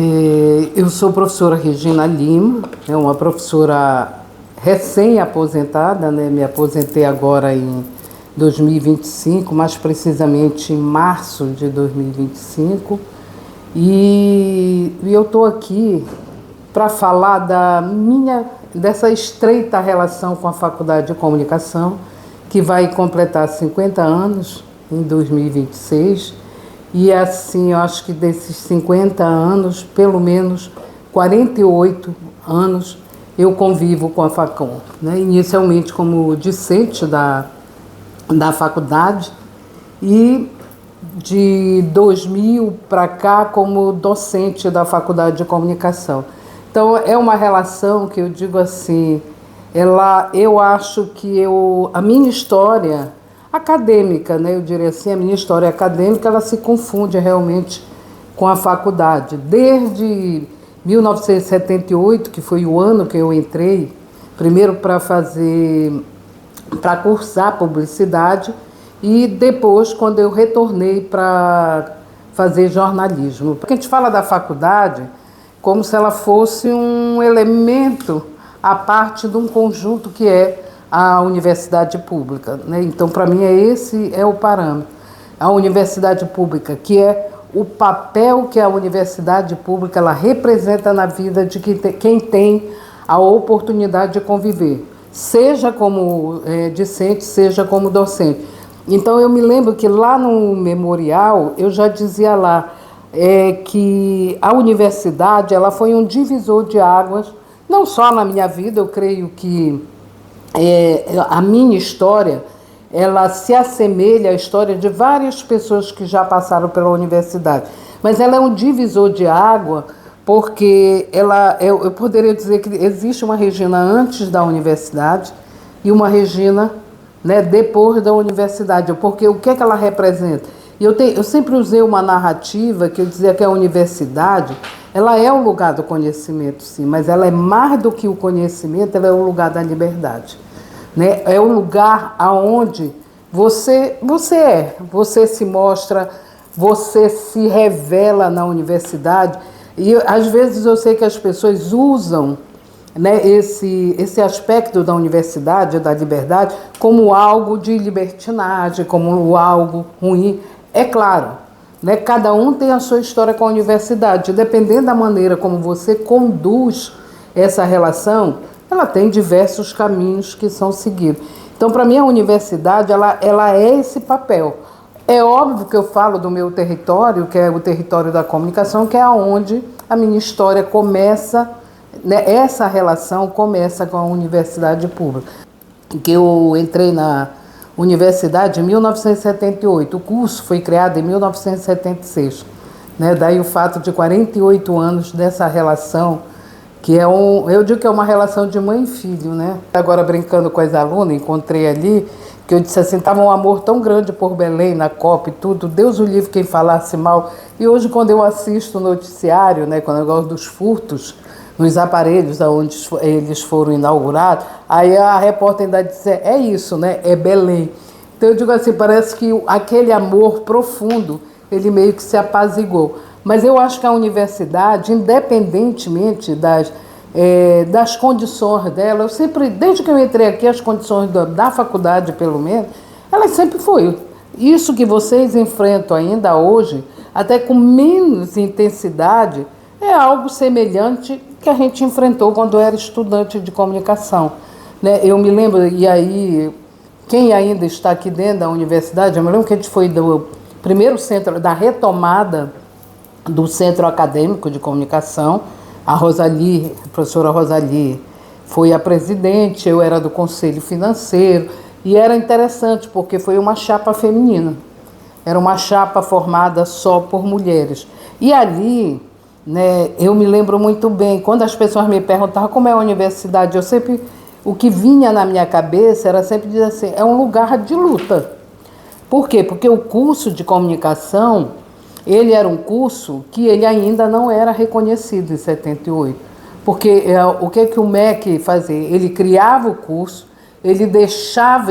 Eu sou professora Regina Lima, é uma professora recém-aposentada, né? Me aposentei agora em 2025, mais precisamente em março de 2025. E eu estou aqui para falar dessa estreita relação com a Faculdade de Comunicação, que vai completar 50 anos em 2026. E assim, eu acho que desses 50 anos, pelo menos 48 anos, eu convivo com a Facom, né? Inicialmente como discente da faculdade e de 2000 para cá como docente da Faculdade de Comunicação. Então é uma relação que eu digo assim, eu acho que a minha história acadêmica, né, eu diria assim, a minha história acadêmica, ela se confunde realmente com a faculdade. Desde 1978, que foi o ano que eu entrei, primeiro para cursar publicidade e depois quando eu retornei para fazer jornalismo. Porque a gente fala da faculdade como se ela fosse um elemento à parte de um conjunto que é a universidade pública, né? Então, para mim, esse é o parâmetro. A universidade pública, que é o papel que a universidade pública ela representa na vida de quem tem a oportunidade de conviver, seja como discente, seja como docente. Então, eu me lembro que lá no memorial, eu já dizia lá que a universidade ela foi um divisor de águas, não só na minha vida, eu creio que a minha história, ela se assemelha à história de várias pessoas que já passaram pela universidade. Mas ela é um divisor de água, porque eu poderia dizer que existe uma Regina antes da universidade e uma Regina, né, depois da universidade. Porque o que é que ela representa? Eu sempre usei uma narrativa que eu dizia que a universidade, ela é o lugar do conhecimento, sim, mas ela é mais do que o conhecimento, ela é o lugar da liberdade, né? É o lugar aonde você se mostra, você se revela na universidade. E às vezes eu sei que as pessoas usam, né, esse aspecto da universidade, da liberdade, como algo de libertinagem, como algo ruim. É claro, né, cada um tem a sua história com a universidade. Dependendo da maneira como você conduz essa relação, ela tem diversos caminhos que são seguidos. Então, para mim, a universidade ela é esse papel. É óbvio que eu falo do meu território, que é o território da comunicação, que é onde a minha história começa, né, essa relação começa com a universidade pública. Que eu entrei na universidade em 1978, o curso foi criado em 1976. Né? Daí o fato de 48 anos dessa relação, que eu digo que é uma relação de mãe e filho, né? Agora, brincando com as alunas, encontrei ali, que eu disse assim, estava um amor tão grande por Belém, na Copa e tudo, Deus o livre quem falasse mal. E hoje, quando eu assisto o noticiário, né, quando eu gosto dos furtos nos aparelhos onde eles foram inaugurados, aí a repórter ainda disse, é isso, né? É Belém. Então eu digo assim, parece que aquele amor profundo, ele meio que se apaziguou. Mas eu acho que a universidade, independentemente das condições dela, eu sempre, desde que eu entrei aqui, as condições da faculdade, pelo menos, elas sempre foi. Isso que vocês enfrentam ainda hoje, até com menos intensidade, é algo semelhante que a gente enfrentou quando era estudante de comunicação, né? Eu me lembro, e aí, quem ainda está aqui dentro da universidade, eu me lembro que a gente foi do primeiro centro, da retomada do Centro Acadêmico de Comunicação. A professora Rosali, foi a presidente, eu era do Conselho Financeiro, e era interessante porque foi uma chapa feminina, era uma chapa formada só por mulheres. E ali, né, eu me lembro muito bem, quando as pessoas me perguntavam como é a universidade, o que vinha na minha cabeça era sempre dizer assim, é um lugar de luta. Por quê? Porque o curso de comunicação, ele era um curso que ele ainda não era reconhecido em 78. Porque o que o MEC fazia? Ele criava o curso, ele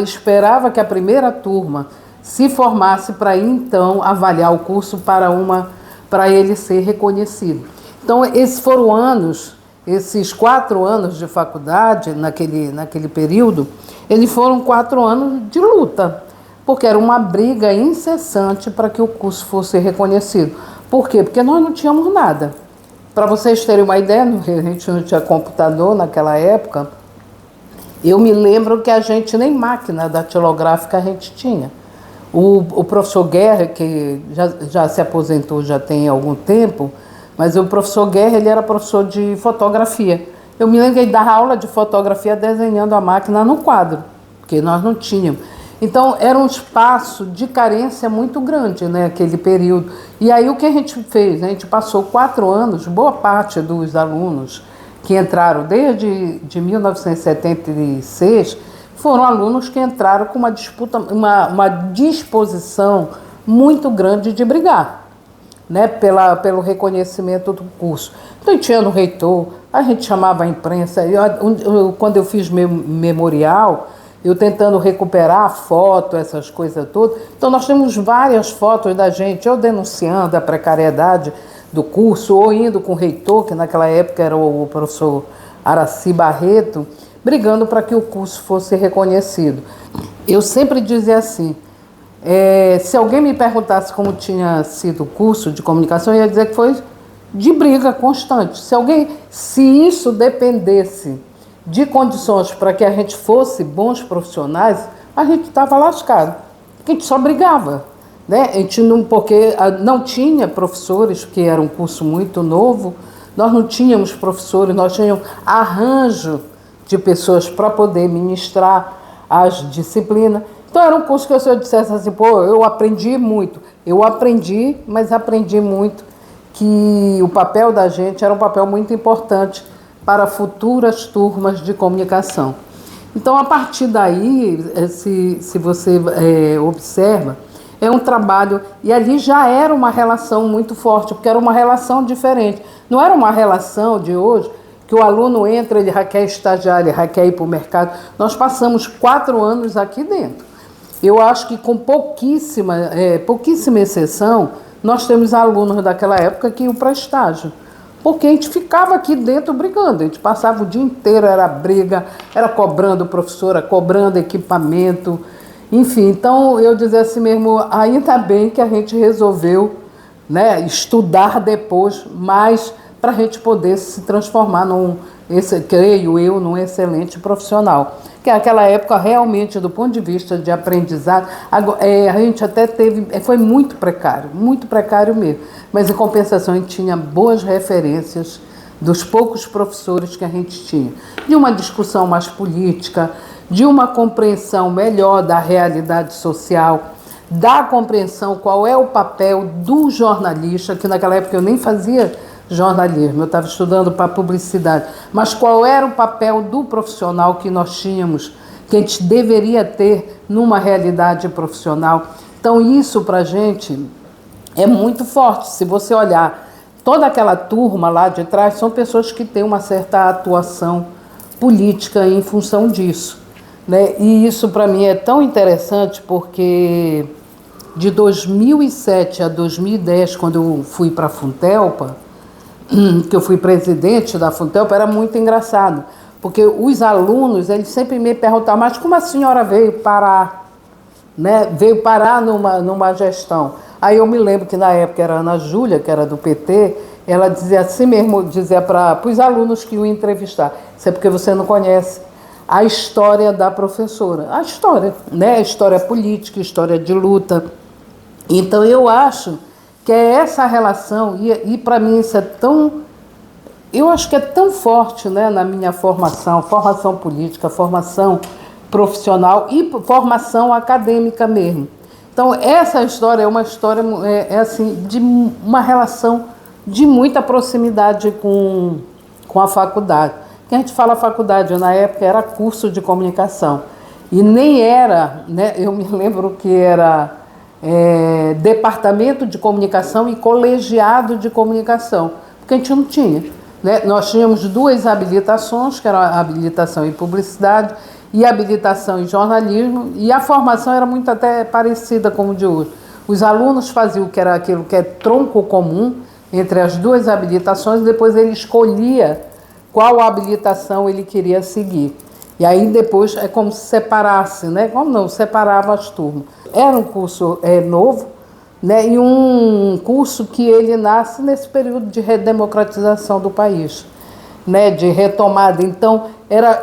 esperava que a primeira turma se formasse para então avaliar o curso para ele ser reconhecido. Então, esses foram anos, esses 4 anos de faculdade, naquele período, eles foram 4 anos de luta, porque era uma briga incessante para que o curso fosse reconhecido. Por quê? Porque nós não tínhamos nada. Para vocês terem uma ideia, a gente não tinha computador naquela época. Eu me lembro que a gente nem máquina datilográfica a gente tinha. O professor Guerra, que já se aposentou já tem algum tempo, mas o professor Guerra, ele era professor de fotografia. Eu me lembro que ele dava aula de fotografia desenhando a máquina no quadro, porque nós não tínhamos. Então, era um espaço de carência muito grande, né, aquele período. E aí, o que a gente fez? A gente passou 4 anos, boa parte dos alunos que entraram desde 1976, foram alunos que entraram com uma disputa, uma disposição muito grande de brigar, né, pelo reconhecimento do curso. Então, tinha no reitor, a gente chamava a imprensa. Quando eu fiz meu memorial, eu tentando recuperar a foto, essas coisas todas. Então, nós temos várias fotos da gente, ou denunciando a precariedade do curso, ou indo com o reitor, que naquela época era o professor Araci Barreto, brigando para que o curso fosse reconhecido. Eu sempre dizia assim, se alguém me perguntasse como tinha sido o curso de comunicação, eu ia dizer que foi de briga constante. Se isso dependesse de condições para que a gente fosse bons profissionais, a gente estava lascado, porque a gente só brigava, né? A gente não, porque não tinha professores, porque era um curso muito novo, nós não tínhamos professores, nós tínhamos arranjo de pessoas para poder ministrar as disciplinas. Então era um curso que se eu dissesse assim, pô, eu aprendi muito. Eu aprendi, mas aprendi muito que o papel da gente era um papel muito importante para futuras turmas de comunicação. Então, a partir daí, se você observa, é um trabalho, e ali já era uma relação muito forte, porque era uma relação diferente. Não era uma relação de hoje, que o aluno entra, ele quer estagiar, ele quer ir para o mercado. Nós passamos 4 anos aqui dentro. Eu acho que com pouquíssima exceção, nós temos alunos daquela época que iam para estágio. Porque a gente ficava aqui dentro brigando, a gente passava o dia inteiro, era briga, era cobrando professora, cobrando equipamento, enfim. Então eu dizia assim mesmo, ainda bem que a gente resolveu, né, estudar depois, mas para a gente poder se transformar creio eu, num excelente profissional. Que naquela época, realmente, do ponto de vista de aprendizado, a gente até foi muito precário mesmo. Mas, em compensação, a gente tinha boas referências dos poucos professores que a gente tinha. De uma discussão mais política, de uma compreensão melhor da realidade social, da compreensão qual é o papel do jornalista, que naquela época eu nem fazia jornalismo, eu estava estudando para publicidade, mas qual era o papel do profissional que nós tínhamos, que a gente deveria ter numa realidade profissional. Então isso para a gente é muito forte. Se você olhar toda aquela turma lá de trás, são pessoas que têm uma certa atuação política em função disso, né? E isso para mim é tão interessante porque de 2007 a 2010, quando eu fui para a Funtelpa, que eu fui presidente da Funtelpa, era muito engraçado, porque os alunos, eles sempre me perguntavam, mas como a senhora veio parar, né? Veio parar numa gestão? Aí eu me lembro que na época era a Ana Júlia, que era do PT, ela dizia assim mesmo, dizia para os alunos que iam entrevistar, isso é porque você não conhece a história da professora, a história, né? A história política, a história de luta. Então eu acho que é essa relação, e para mim isso é tão, eu acho que é tão forte, né, na minha formação política, formação profissional e formação acadêmica mesmo. Então essa história é uma história assim, de uma relação de muita proximidade com a faculdade. Que a gente fala faculdade, na época era curso de comunicação, e nem era, né, eu me lembro que era departamento de comunicação e colegiado de comunicação, porque a gente não tinha, né? Nós tínhamos 2 habilitações, que era a habilitação em publicidade e a habilitação em jornalismo, e a formação era muito até parecida com o de hoje. Os alunos faziam o que era aquilo que é tronco comum, entre as duas habilitações, depois ele escolhia qual habilitação ele queria seguir. E aí depois é como se separasse, né? Como não, separava as turmas. Era um curso novo, né? E um curso que ele nasce nesse período de redemocratização do país, né? De retomada. Então,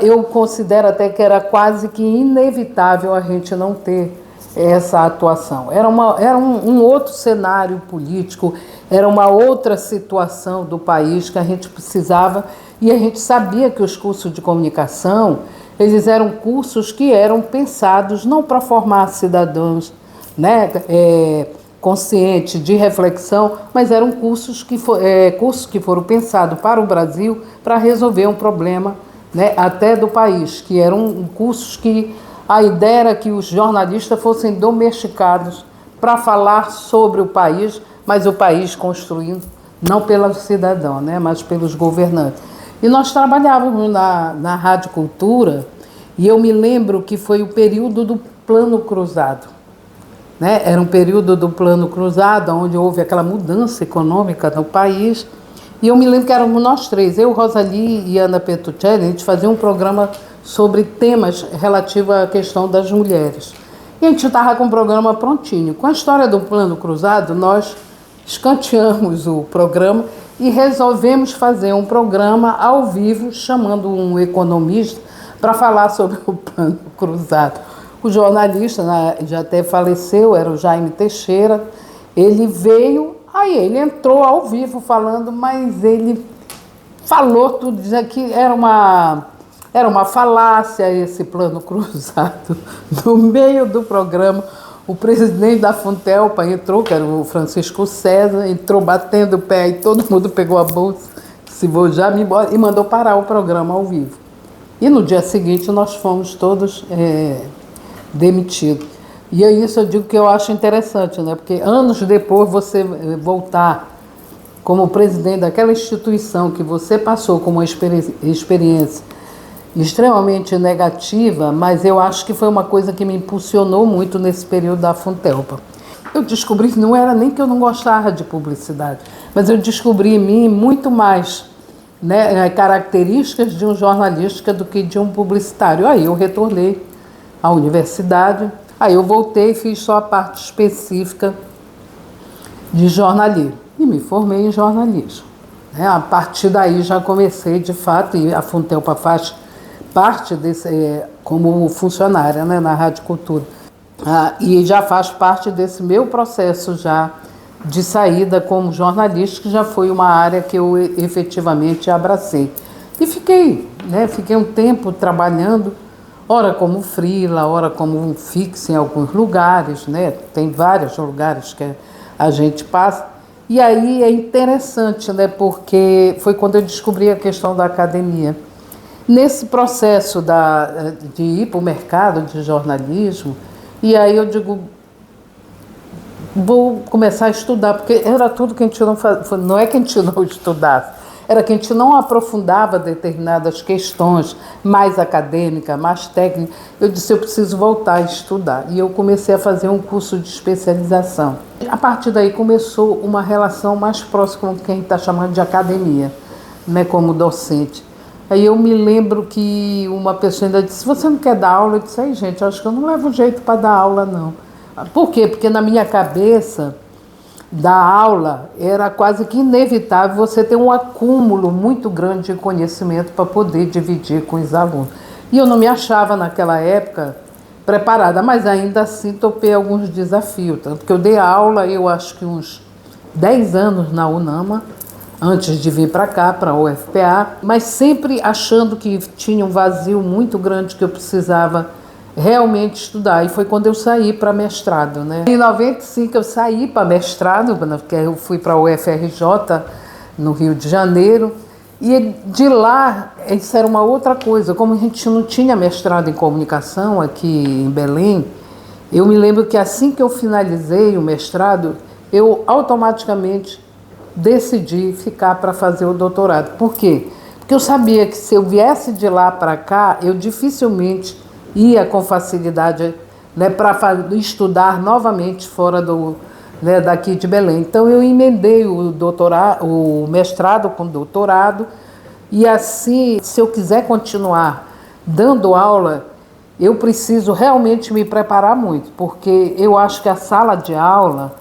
eu considero até que era quase que inevitável a gente não ter essa atuação. Era um outro cenário político, era uma outra situação do país que a gente precisava, e a gente sabia que os cursos de comunicação, eles eram cursos que eram pensados não para formar cidadãos, né, conscientes de reflexão, mas eram cursos que foram pensados para o Brasil para resolver um problema, né, até do país, que eram cursos que a ideia era que os jornalistas fossem domesticados para falar sobre o país, mas o país construído não pelo cidadão, né, mas pelos governantes. E nós trabalhávamos na Rádio Cultura, e eu me lembro que foi o período do Plano Cruzado, né? Era um período do Plano Cruzado, onde houve aquela mudança econômica no país. E eu me lembro que éramos nós três, eu, Rosali e Ana Petruccelli, a gente fazia um programa sobre temas relativos à questão das mulheres. E a gente estava com o programa prontinho. Com a história do Plano Cruzado, nós escanteamos o programa e resolvemos fazer um programa ao vivo, chamando um economista para falar sobre o Plano Cruzado. O jornalista, já até faleceu, era o Jaime Teixeira, ele veio, aí ele entrou ao vivo falando, mas ele falou tudo, dizia que era uma falácia esse Plano Cruzado. No meio do programa, o presidente da Funtelpa entrou, que era o Francisco César, entrou batendo o pé e todo mundo pegou a bolsa, se vou já me embora, e mandou parar o programa ao vivo. E no dia seguinte nós fomos todos demitidos. E é isso eu digo que eu acho interessante, né? Porque anos depois você voltar como presidente daquela instituição que você passou com uma experiência extremamente negativa, mas eu acho que foi uma coisa que me impulsionou muito nesse período da Funtelpa. Eu descobri que não era nem que eu não gostava de publicidade, mas eu descobri em mim muito mais, né, características de um jornalista do que de um publicitário. Aí eu retornei à universidade, aí eu voltei e fiz só a parte específica de jornalismo e me formei em jornalismo. A partir daí já comecei de fato, e a Funtelpa faz parte desse, como funcionária, né, na Rádio Cultura. E já faz parte desse meu processo já de saída como jornalista, que já foi uma área que eu efetivamente abracei. E fiquei um tempo trabalhando, ora como freela, ora como fixa em alguns lugares, né? Tem vários lugares que a gente passa. E aí é interessante, né? Porque foi quando eu descobri a questão da academia. Nesse processo de ir para o mercado de jornalismo, e aí eu digo, vou começar a estudar, porque era tudo que a gente não fazia, não é que a gente não estudasse, era que a gente não aprofundava determinadas questões mais acadêmicas, mais técnicas. Eu disse, eu preciso voltar a estudar. E eu comecei a fazer um curso de especialização. A partir daí começou uma relação mais próxima com o que a gente está chamando de academia, né, como docente. Aí eu me lembro que uma pessoa ainda disse, você não quer dar aula? Eu disse, aí gente, acho que eu não levo jeito para dar aula, não. Por quê? Porque na minha cabeça, dar aula era quase que inevitável você ter um acúmulo muito grande de conhecimento para poder dividir com os alunos. E eu não me achava naquela época preparada, mas ainda assim topei alguns desafios. Tanto que eu dei aula, eu acho que uns 10 anos na UNAMA, antes de vir para cá, para a UFPA, mas sempre achando que tinha um vazio muito grande que eu precisava realmente estudar. E foi quando eu saí para mestrado, né? Em 95 eu saí para mestrado, porque eu fui para a UFRJ, no Rio de Janeiro, e de lá, isso era uma outra coisa. Como a gente não tinha mestrado em comunicação aqui em Belém, eu me lembro que assim que eu finalizei o mestrado, eu automaticamente decidi ficar para fazer o doutorado. Por quê? Porque eu sabia que se eu viesse de lá para cá, eu dificilmente ia com facilidade, né, para estudar novamente fora né, daqui de Belém. Então eu emendei o doutorado, o mestrado com doutorado, e assim, se eu quiser continuar dando aula, eu preciso realmente me preparar muito, porque eu acho que a sala de aula,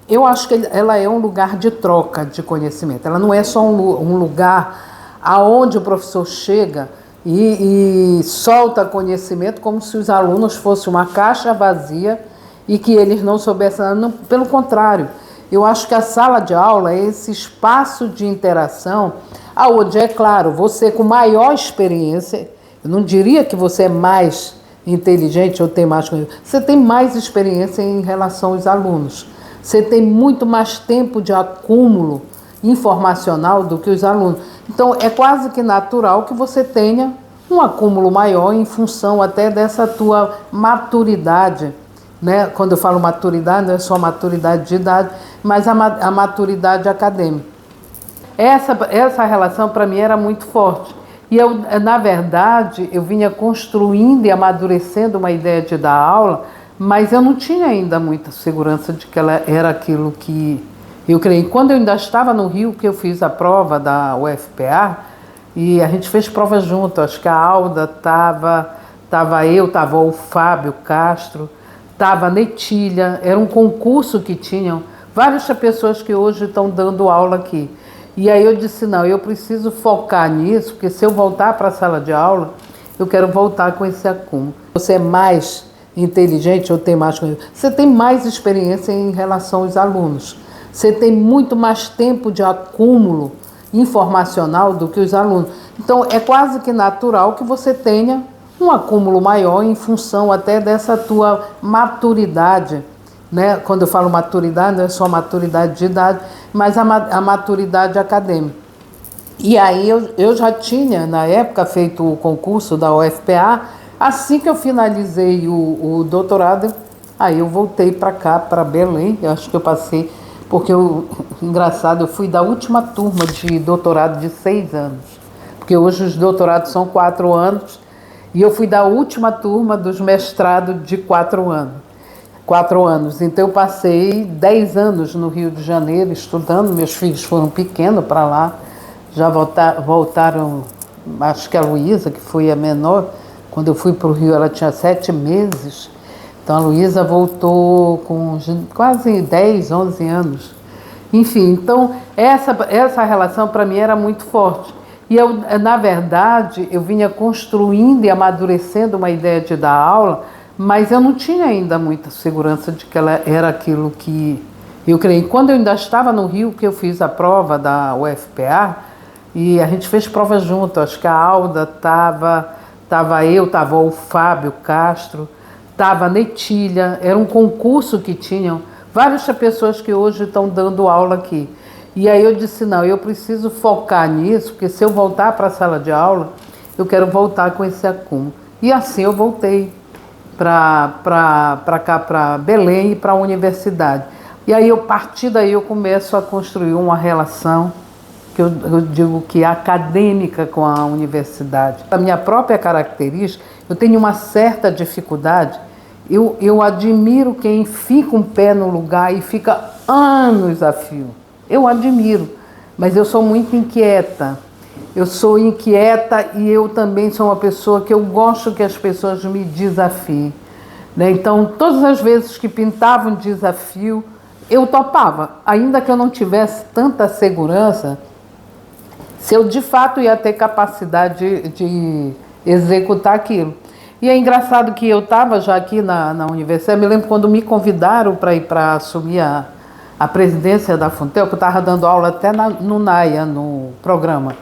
eu acho que ela é um lugar de troca de conhecimento. Ela não é só um lugar aonde o professor chega e solta conhecimento como se os alunos fossem uma caixa vazia e que eles não soubessem nada. Não, pelo contrário, eu acho que a sala de aula é esse espaço de interação, aonde, é claro, você com maior experiência, eu não diria que você é mais inteligente ou tem mais conhecimento, você tem mais experiência em relação aos alunos. Você tem muito mais tempo de acúmulo informacional do que os alunos. Então, é quase que natural que você tenha um acúmulo maior em função até dessa tua maturidade, né? Quando eu falo maturidade, não é só maturidade de idade, mas a maturidade acadêmica. Essa relação para mim era muito forte. E eu, na verdade, eu vinha construindo e amadurecendo uma ideia de dar aula, mas eu não tinha ainda muita segurança de que ela era aquilo que eu creio. Quando eu ainda estava no Rio, que eu fiz a prova da UFPA, e a gente fez prova junto, acho que a Alda estava eu, estava o Fábio Castro, estava a Netília, era um concurso que tinham várias pessoas que hoje estão dando aula aqui. E aí eu disse, não, eu preciso focar nisso, porque se eu voltar para a sala de aula, eu quero voltar com esse acúmulo. Você é mais inteligente ou tem mais conhecimento? Você tem mais experiência em relação aos alunos. Você tem muito mais tempo de acúmulo informacional do que os alunos. Então, é quase que natural que você tenha um acúmulo maior em função até dessa tua maturidade, né? Quando eu falo maturidade, não é só maturidade de idade, mas a maturidade acadêmica. E aí eu já tinha, na época, feito o concurso da UFPA. Assim que eu finalizei o doutorado, aí eu voltei para cá, para Belém. Eu acho que eu passei, porque engraçado, eu fui da última turma de doutorado de 6 anos, porque hoje os doutorados são 4 anos, e eu fui da última turma dos mestrados de 4 anos. 4 anos. Então eu passei 10 anos no Rio de Janeiro estudando. Meus filhos foram pequenos para lá, já voltaram, acho que a Luísa, que foi a menor, quando eu fui para o Rio ela tinha 7 meses, então a Luísa voltou com quase 10, 11 anos. Enfim, então essa relação para mim era muito forte. E eu, na verdade, eu vinha construindo e amadurecendo uma ideia de dar aula, mas eu não tinha ainda muita segurança de que ela era aquilo que eu creio. Quando eu ainda estava no Rio, que eu fiz a prova da UFPA, e a gente fez prova junto, acho que a Alda estava eu, estava o Fábio Castro, estava a Netília, era um concurso que tinham várias pessoas que hoje estão dando aula aqui. E aí eu disse, não, eu preciso focar nisso, porque se eu voltar para a sala de aula, eu quero voltar com esse acúmulo. E assim eu voltei para cá, para Belém e para a universidade. E aí, a partir daí, eu começo a construir uma relação, que eu digo que é acadêmica com a universidade. A minha própria característica, eu tenho uma certa dificuldade, eu admiro quem fica um pé no lugar e fica anos a fio. Eu admiro, mas eu sou muito inquieta. Eu sou inquieta e eu também sou uma pessoa que eu gosto que as pessoas me desafiem, né? Então, todas as vezes que pintavam um desafio, eu topava. Ainda que eu não tivesse tanta segurança, se eu de fato ia ter capacidade de executar aquilo. E é engraçado que eu estava já aqui na universidade, eu me lembro quando me convidaram para ir para assumir a presidência da Funtel, que eu estava dando aula até no NAIA, no programa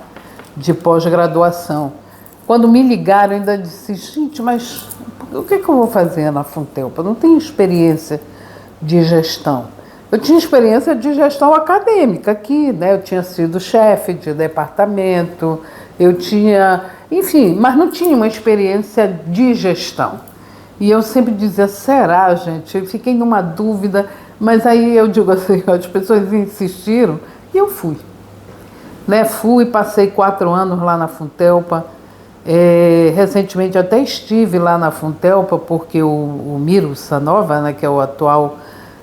de pós-graduação. Quando me ligaram, eu ainda disse, gente, mas o que eu vou fazer na Funtel? Eu não tenho experiência de gestão. Eu tinha experiência de gestão acadêmica aqui, né? Eu tinha sido chefe de departamento, eu tinha, enfim, mas não tinha uma experiência de gestão. E eu sempre dizia, será, gente? Eu fiquei numa dúvida, mas aí eu digo assim, as pessoas insistiram e eu fui. Né? Fui, passei 4 anos lá na Funtelpa. Recentemente até estive lá na Funtelpa, porque o Miro Sanova, né, que é o atual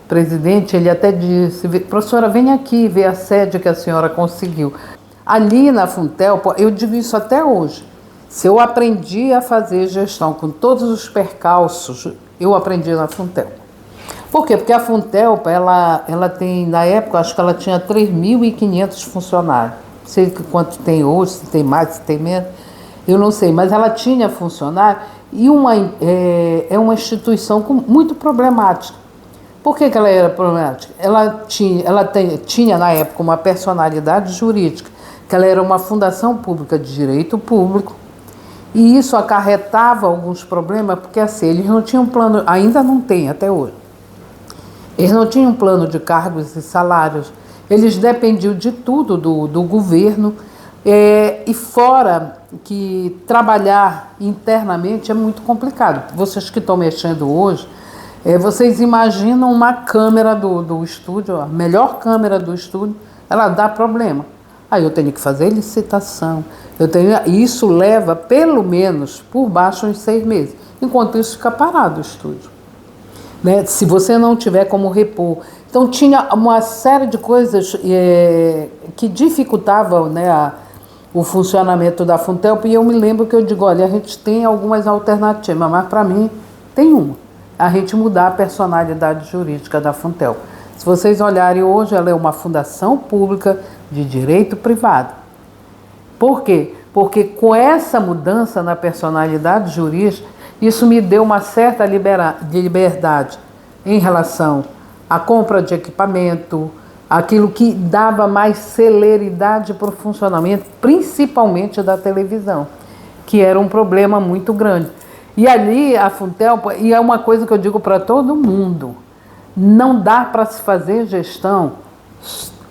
presidente, ele até disse: professora, venha aqui ver a sede que a senhora conseguiu. Ali na Funtelpa, eu digo isso até hoje, se eu aprendi a fazer gestão com todos os percalços, eu aprendi na Funtelpa. Por quê? Porque a Funtelpa, ela tem, na época, acho que ela tinha 3.500 funcionários. Não sei quanto tem hoje, se tem mais, se tem menos, eu não sei, mas ela tinha funcionário e é uma instituição muito problemática. Por que ela era problemática? Ela tinha na época uma personalidade jurídica, que ela era uma fundação pública de direito público, e isso acarretava alguns problemas, porque assim, eles não tinham plano, ainda não tem até hoje, eles não tinham plano de cargos e salários, eles dependiam de tudo do governo, e fora que trabalhar internamente é muito complicado. Vocês que estão mexendo hoje, vocês imaginam uma câmera do estúdio, a melhor câmera do estúdio, ela dá problema. Aí eu tenho que fazer licitação, isso leva pelo menos por baixo uns 6 meses. Enquanto isso fica parado o estúdio, né? Se você não tiver como repor. Então tinha uma série de coisas que dificultavam, né, o funcionamento da Funtelpa, e eu me lembro que eu digo, olha, a gente tem algumas alternativas, mas para mim tem uma, a gente mudar a personalidade jurídica da Funtelpa. Se vocês olharem hoje, ela é uma fundação pública de direito privado. Por quê? Porque com essa mudança na personalidade jurídica, isso me deu uma certa liberdade em relação à compra de equipamento, aquilo que dava mais celeridade para o funcionamento, principalmente da televisão, que era um problema muito grande. E ali a Funtelpa, e é uma coisa que eu digo para todo mundo, não dá para se fazer gestão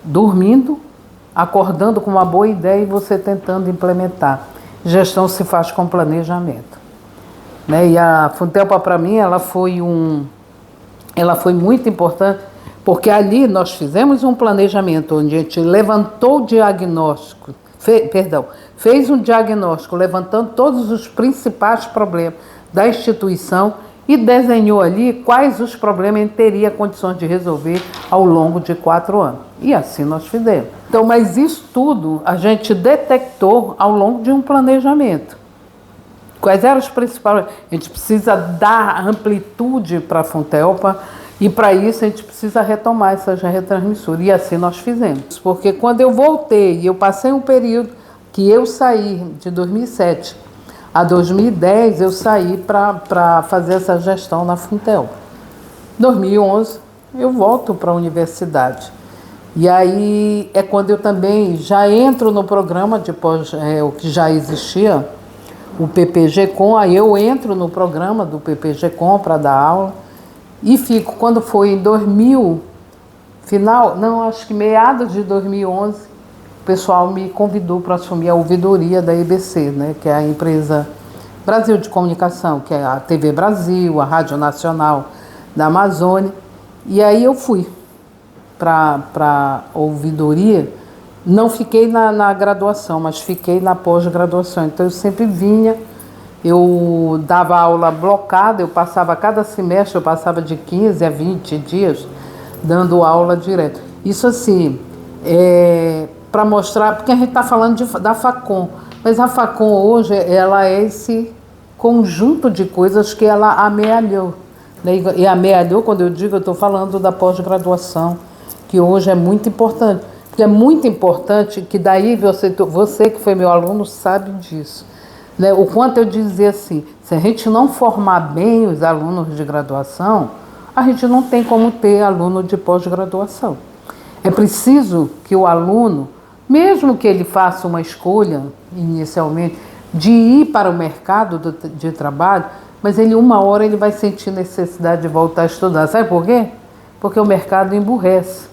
dormindo, acordando com uma boa ideia e você tentando implementar. Gestão se faz com planejamento, né? E a Funtelpa, para mim, ela foi muito importante, porque ali nós fizemos um planejamento onde a gente levantou o diagnóstico, fez um diagnóstico levantando todos os principais problemas da instituição e desenhou ali quais os problemas ele teria condições de resolver ao longo de 4 anos. E assim nós fizemos. Então, mas isso tudo a gente detectou ao longo de um planejamento. Quais eram os principais? A gente precisa dar amplitude para a Funtelpa e para isso a gente precisa retomar essas retransmissoras. E assim nós fizemos. Porque quando eu voltei, eu passei um período que eu saí de 2007 a 2010, eu saí para fazer essa gestão na Funtelpa. Em 2011, eu volto para a universidade. E aí é quando eu também já entro no programa de o que já existia, o PPG-Com, aí eu entro no programa do PPG-Com para dar aula e fico, quando foi em 2000, acho que meados de 2011, o pessoal me convidou para assumir a ouvidoria da EBC, né, que é a empresa Brasil de Comunicação, que é a TV Brasil, a Rádio Nacional da Amazônia, e aí eu fui para a ouvidoria. Não fiquei na graduação, mas fiquei na pós-graduação. Então eu sempre vinha, eu dava aula blocada, eu passava cada semestre, eu passava de 15 a 20 dias dando aula direto. Isso assim, para mostrar, porque a gente está falando da Facom, mas a Facom hoje, ela é esse conjunto de coisas que ela amealhou, né? E amealhou, quando eu digo, eu estou falando da pós-graduação, que hoje é muito importante. Porque é muito importante que daí você que foi meu aluno sabe disso, né? O quanto eu dizia assim, se a gente não formar bem os alunos de graduação, a gente não tem como ter aluno de pós-graduação. É preciso que o aluno, mesmo que ele faça uma escolha inicialmente de ir para o mercado de trabalho, mas uma hora ele vai sentir necessidade de voltar a estudar. Sabe por quê? Porque o mercado emburrece.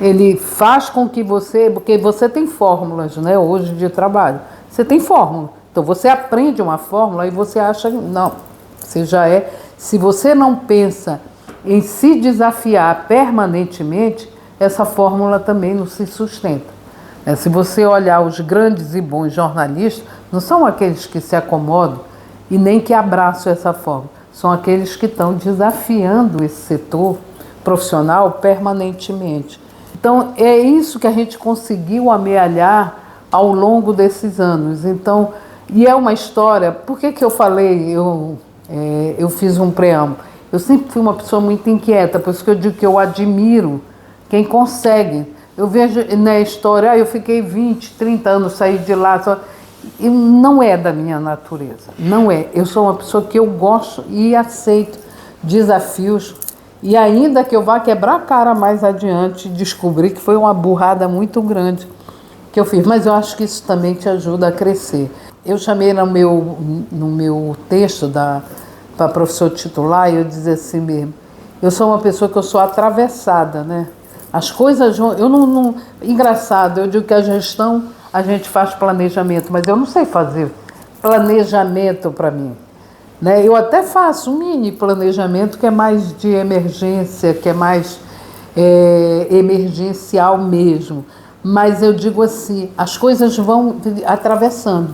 Ele faz com que porque você tem fórmulas, né, hoje de trabalho. Você tem fórmula. Então você aprende uma fórmula e você acha, não, você já é. Se você não pensa em se desafiar permanentemente, essa fórmula também não se sustenta. Se você olhar os grandes e bons jornalistas, não são aqueles que se acomodam e nem que abraçam essa fórmula. São aqueles que estão desafiando esse setor profissional permanentemente. Então, é isso que a gente conseguiu amealhar ao longo desses anos. Então, e é uma história, por que eu falei, eu fiz um preâmbulo? Eu sempre fui uma pessoa muito inquieta, por isso que eu digo que eu admiro quem consegue. Eu vejo na história, eu fiquei 20, 30 anos, saí de lá, e não é da minha natureza, não é. Eu sou uma pessoa que eu gosto e aceito desafios, e ainda que eu vá quebrar a cara mais adiante, descobri que foi uma burrada muito grande que eu fiz, mas eu acho que isso também te ajuda a crescer. Eu chamei no meu texto para professor titular, e eu dizia assim mesmo, eu sou uma pessoa que eu sou atravessada, né? As coisas vão... Engraçado, eu digo que a gestão, a gente faz planejamento, mas eu não sei fazer planejamento para mim. Né? Eu até faço um mini planejamento que é mais de emergência, que é mais emergencial mesmo. Mas eu digo assim, as coisas vão atravessando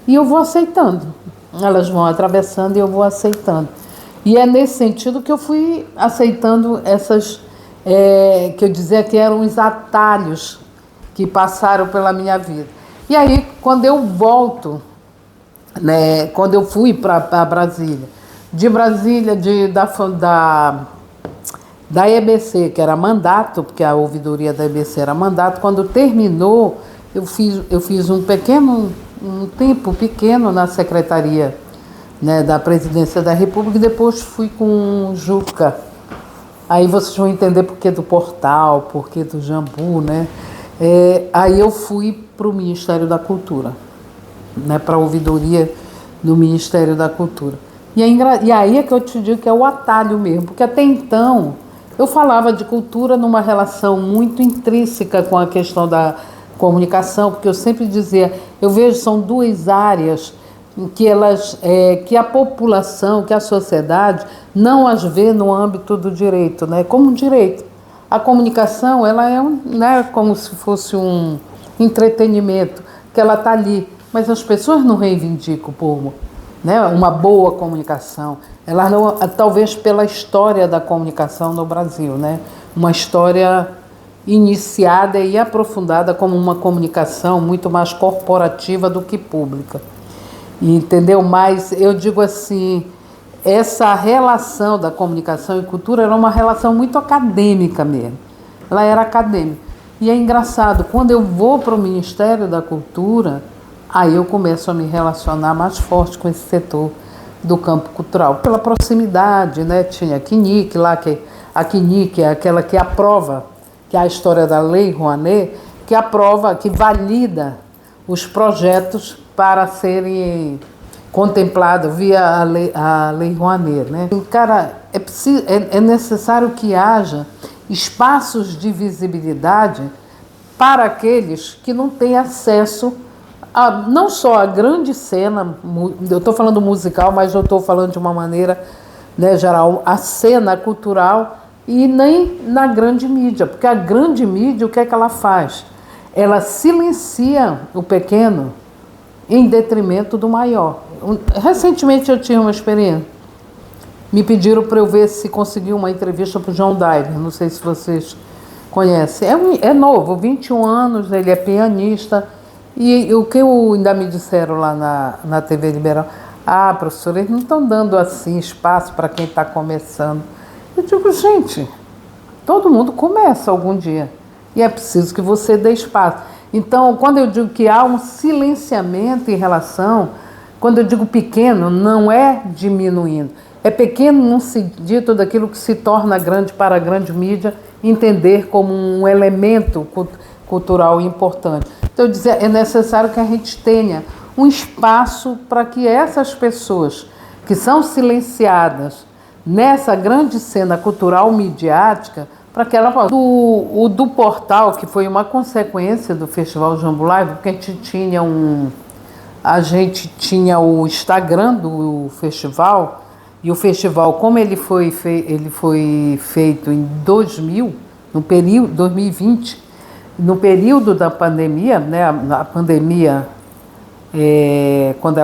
e eu vou aceitando. Elas vão atravessando e eu vou aceitando. E é nesse sentido que eu fui aceitando essas, que eu dizia que eram os atalhos que passaram pela minha vida. E aí, quando eu volto, né, quando eu fui para Brasília, de Brasília, da EBC, que era mandato, porque a ouvidoria da EBC era mandato, quando terminou, eu fiz um tempo pequeno na secretaria, né, da Presidência da República, e depois fui com o Juca. Aí vocês vão entender por que do portal, por que do Jambu, né? Aí eu fui para o Ministério da Cultura, né, para a ouvidoria do Ministério da Cultura. E aí é que eu te digo que é o atalho mesmo, porque até então eu falava de cultura numa relação muito intrínseca com a questão da comunicação, porque eu sempre dizia, eu vejo são duas áreas que a população, que a sociedade não as vê no âmbito do direito, né, como um direito. A comunicação, ela é como se fosse um entretenimento, que ela está ali, mas as pessoas não reivindicam por, né, uma boa comunicação. Elas não, talvez pela história da comunicação no Brasil, né, uma história iniciada e aprofundada como uma comunicação muito mais corporativa do que pública. Entendeu? Mas eu digo assim, essa relação da comunicação e cultura era uma relação muito acadêmica mesmo. Ela era acadêmica. E é engraçado, quando eu vou para o Ministério da Cultura, aí eu começo a me relacionar mais forte com esse setor do campo cultural. Pela proximidade, né? Tinha a CNIC lá, a CNIC é aquela que aprova, que é a história da Lei Rouanet, que aprova, que valida os projetos para serem contemplados via a Lei Rouanet, né? Cara, é necessário que haja espaços de visibilidade para aqueles que não têm acesso não só a grande cena, eu estou falando musical, mas eu estou falando de uma maneira, né, geral, a cena cultural, e nem na grande mídia, porque a grande mídia, o que é que ela faz? Ela silencia o pequeno em detrimento do maior. Recentemente eu tive uma experiência, me pediram para eu ver se conseguia uma entrevista para o João Daider, não sei se vocês conhecem, é novo, 21 anos, ele é pianista. E o que ainda me disseram lá na TV Liberal, professora, eles não estão dando assim espaço para quem está começando. Eu digo, gente, todo mundo começa algum dia e é preciso que você dê espaço. Então, quando eu digo que há um silenciamento em relação, quando eu digo pequeno, não é diminuindo, é pequeno no sentido daquilo que se torna grande para a grande mídia entender como um elemento cultural importante. Então, eu dizia, é necessário que a gente tenha um espaço para que essas pessoas que são silenciadas nessa grande cena cultural midiática, para que ela possa... O do portal, que foi uma consequência do Festival Jambu Live, porque a gente tinha o Instagram do festival, e o festival, como ele foi feito em 2020, no período da pandemia, né, a pandemia, quando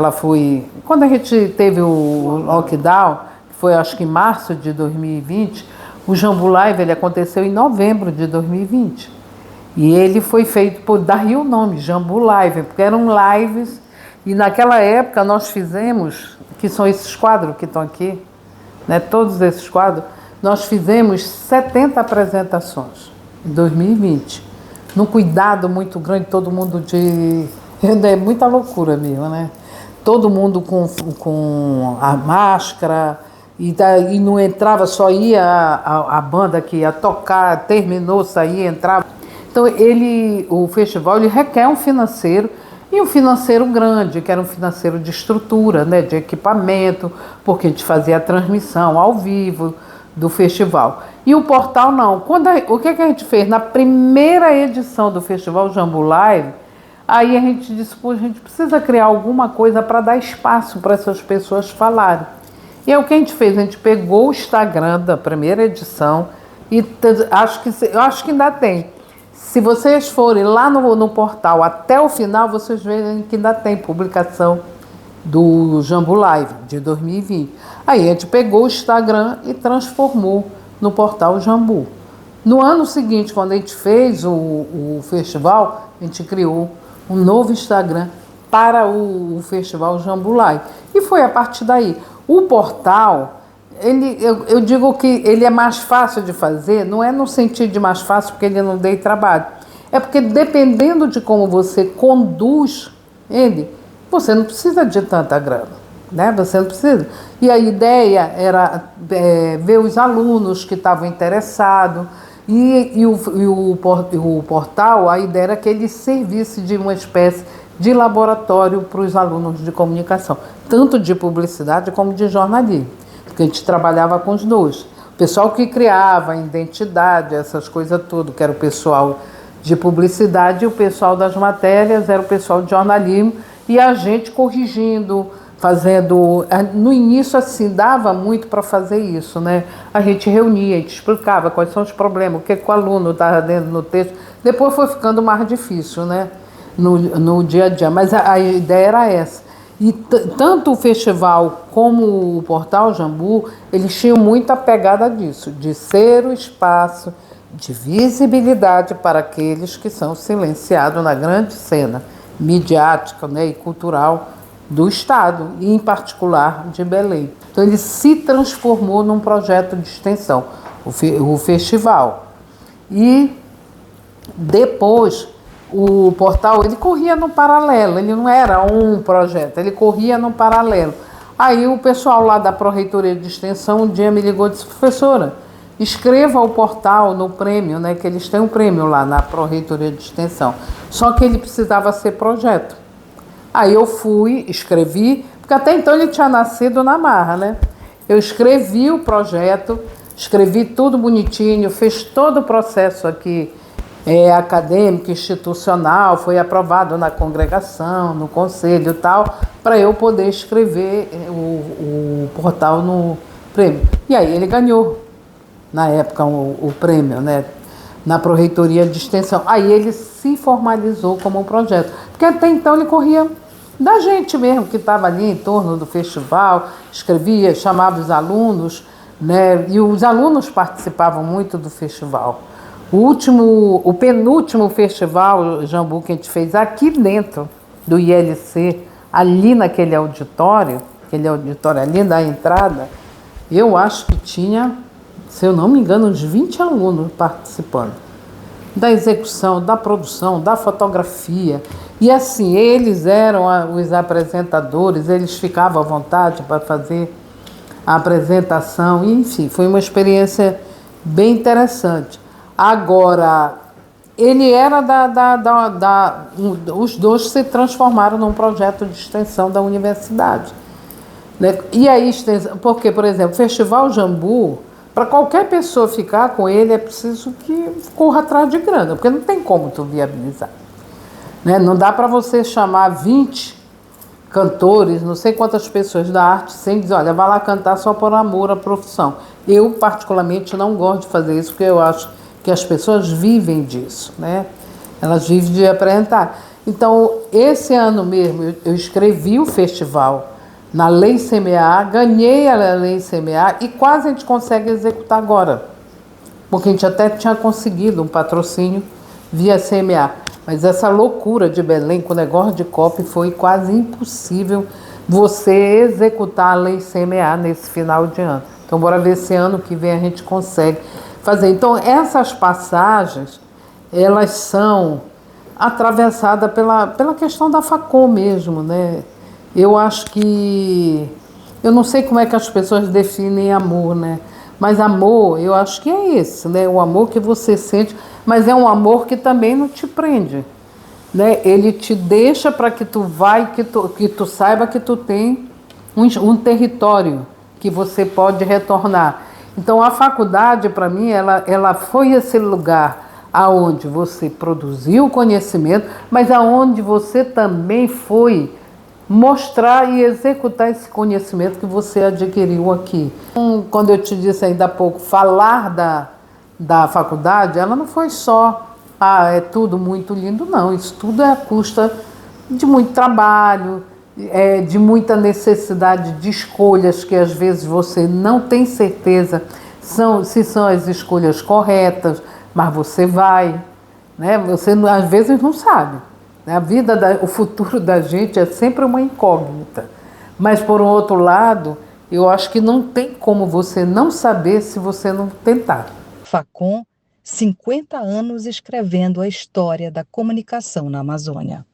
a gente teve o lockdown, foi acho que em março de 2020, O Jambu Live ele aconteceu em novembro de 2020. E ele foi feito por, daí o nome, Jambu Live, porque eram lives. E naquela época nós fizemos, que são esses quadros que estão aqui, né, todos esses quadros, nós fizemos 70 apresentações em 2020. Num cuidado muito grande, todo mundo de... É muita loucura mesmo, né? Todo mundo com a máscara, e não entrava, só ia a banda que ia tocar, terminou, saía, entrava. Então o festival ele requer um financeiro, e um financeiro grande, que era um financeiro de estrutura, né, de equipamento, porque a gente fazia a transmissão ao vivo do festival. E o portal não. O que a gente fez? Na primeira edição do Festival Jambu Live, aí a gente disse, pô, a gente precisa criar alguma coisa para dar espaço para essas pessoas falarem. E é o que a gente fez, a gente pegou o Instagram da primeira edição, e eu acho que ainda tem. Se vocês forem lá no portal até o final, vocês verem que ainda tem publicação do Jambu Live de 2020. Aí a gente pegou o Instagram e transformou no portal Jambu. No ano seguinte, quando a gente fez o festival, a gente criou um novo Instagram para o festival Jambu Live. E foi a partir daí. O portal, eu digo que ele é mais fácil de fazer, não é no sentido de mais fácil porque ele não deu trabalho, é porque dependendo de como você conduz ele, você não precisa de tanta grana, né? Você não precisa. E a ideia era ver os alunos que estavam interessados, e o portal, a ideia era que ele servisse de uma espécie de laboratório para os alunos de comunicação, tanto de publicidade como de jornalismo, porque a gente trabalhava com os dois. O pessoal que criava identidade, essas coisas tudo, que era o pessoal de publicidade, e o pessoal das matérias era o pessoal de jornalismo, e a gente corrigindo, fazendo... No início, assim, dava muito para fazer isso, né? A gente reunia, a gente explicava quais são os problemas, o que o aluno estava dentro no texto. Depois foi ficando mais difícil, né? No dia a dia, mas a ideia era essa. E tanto o festival como o portal Jambu, eles tinham muita pegada disso, de ser o espaço de visibilidade para aqueles que são silenciados na grande cena midiática, né, e cultural do Estado, e em particular de Belém. Então ele se transformou num projeto de extensão, o festival. E depois o portal, ele corria no paralelo, ele não era um projeto, ele corria no paralelo. Aí o pessoal lá da Pró-Reitoria de Extensão um dia me ligou e disse, professora, escreva o portal no prêmio, né, que eles têm um prêmio lá na Pró-Reitoria de Extensão, só que ele precisava ser projeto. Aí eu fui, escrevi, porque até então ele tinha nascido na marra, né? Eu escrevi o projeto, escrevi tudo bonitinho, fez todo o processo aqui, acadêmico, institucional, foi aprovado na congregação, no conselho e tal, para eu poder escrever o portal no prêmio. E aí ele ganhou, na época, o prêmio, né, na Pró-Reitoria de Extensão. Aí ele se formalizou como um projeto, porque até então ele corria da gente mesmo, que estava ali em torno do festival, escrevia, chamava os alunos, né, e os alunos participavam muito do festival. O penúltimo festival Jambu que a gente fez aqui dentro do ILC, ali naquele auditório ali da entrada, eu acho que tinha, se eu não me engano, uns 20 alunos participando da execução, da produção, da fotografia. E assim, eles eram os apresentadores, eles ficavam à vontade para fazer a apresentação, e, enfim, foi uma experiência bem interessante. Agora, ele era os dois se transformaram num projeto de extensão da universidade, né? E aí, porque, por exemplo, o Festival Jambu, para qualquer pessoa ficar com ele, é preciso que corra atrás de grana, porque não tem como tu viabilizar, né? Não dá para você chamar 20 cantores, não sei quantas pessoas da arte, sem dizer, olha, vai lá cantar só por amor à profissão. Eu, particularmente, não gosto de fazer isso, porque eu acho que as pessoas vivem disso, né? Elas vivem de apresentar. Então, esse ano mesmo, eu escrevi o festival na Lei CMA, ganhei a Lei CMA e quase a gente consegue executar agora. porque a gente até tinha conseguido um patrocínio via CMA. Mas essa loucura de Belém com o negócio de COP foi quase impossível você executar a lei CMA nesse final de ano. Então, bora ver se ano que vem a gente consegue fazer. Então, essas passagens, elas são atravessadas pela questão da Facom mesmo, né? Eu acho que... Eu não sei como é que as pessoas definem amor, né? Mas amor, eu acho que é esse, né? O amor que você sente, mas é um amor que também não te prende, né? Ele te deixa para que tu vai, que tu saiba que tu tem um território que você pode retornar. Então a faculdade, para mim, ela foi esse lugar aonde você produziu conhecimento, mas aonde você também foi mostrar e executar esse conhecimento que você adquiriu aqui. Quando eu te disse ainda há pouco, falar da faculdade, ela não foi só, é tudo muito lindo, não. Isso tudo é à custa de muito trabalho, de muita necessidade de escolhas que às vezes você não tem certeza se são as escolhas corretas, mas você vai, né? Você às vezes não sabe. A vida, o futuro da gente é sempre uma incógnita. Mas, por um outro lado, eu acho que não tem como você não saber se você não tentar. Facom, 50 anos escrevendo a história da comunicação na Amazônia.